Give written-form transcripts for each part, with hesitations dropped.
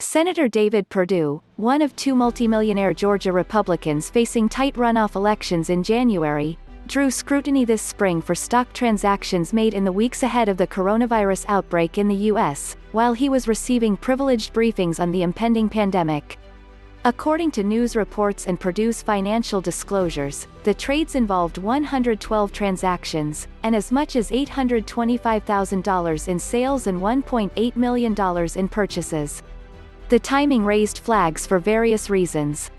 Senator David Perdue, one of two multimillionaire Georgia Republicans facing tight runoff elections in January, drew scrutiny this spring for stock transactions made in the weeks ahead of the coronavirus outbreak in the U.S., while he was receiving privileged briefings on the impending pandemic. According to news reports and Perdue's financial disclosures, the trades involved 112 transactions, and as much as $825,000 in sales and $1.8 million in purchases. The timing raised flags for various reasons.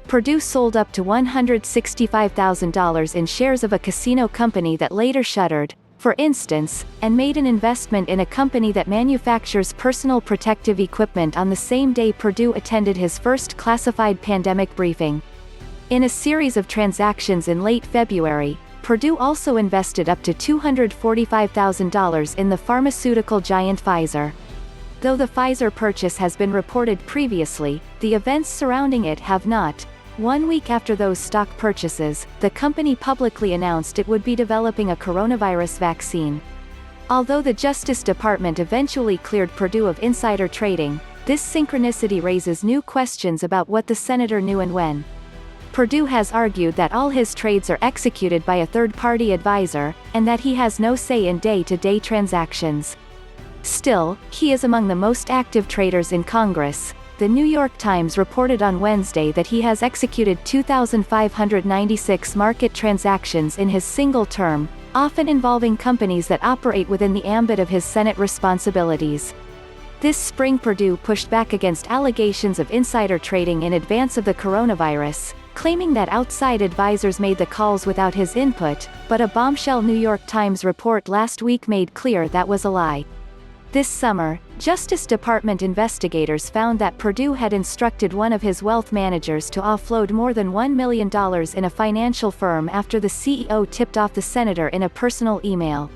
Perdue sold up to $165,000 in shares of a casino company that later shuttered, for instance, and made an investment in a company that manufactures personal protective equipment on the same day Perdue attended his first classified pandemic briefing. In a series of transactions in late February, Perdue also invested up to $245,000 in the pharmaceutical giant Pfizer. Though the Pfizer purchase has been reported previously, the events surrounding it have not. 1 week after those stock purchases, the company publicly announced it would be developing a coronavirus vaccine. Although the Justice Department eventually cleared Perdue of insider trading, this synchronicity raises new questions about what the senator knew and when. Perdue has argued that all his trades are executed by a third-party advisor, and that he has no say in day-to-day transactions. Still, he is among the most active traders in Congress. The New York Times reported on Wednesday that he has executed 2,596 market transactions in his single term, often involving companies that operate within the ambit of his Senate responsibilities. This spring Perdue pushed back against allegations of insider trading in advance of the coronavirus, claiming that outside advisors made the calls without his input, but a bombshell New York Times report last week made clear that was a lie. This summer, Justice Department investigators found that Perdue had instructed one of his wealth managers to offload more than $1 million in a financial firm after the CEO tipped off the senator in a personal email.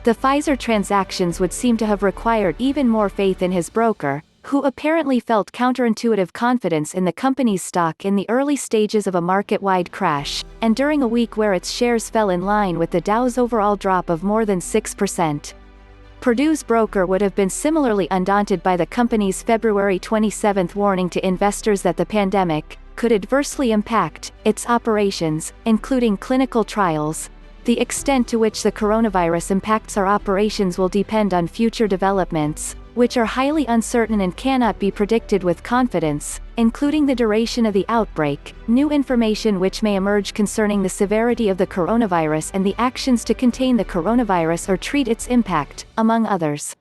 The Pfizer transactions would seem to have required even more faith in his broker, who apparently felt counterintuitive confidence in the company's stock in the early stages of a market-wide crash, and during a week where its shares fell in line with the Dow's overall drop of more than 6%. Perdue's broker would have been similarly undaunted by the company's February 27 warning to investors that the pandemic could adversely impact its operations, including clinical trials. The extent to which the coronavirus impacts our operations will depend on future developments, which are highly uncertain and cannot be predicted with confidence, including the duration of the outbreak, new information which may emerge concerning the severity of the coronavirus and the actions to contain the coronavirus or treat its impact, among others.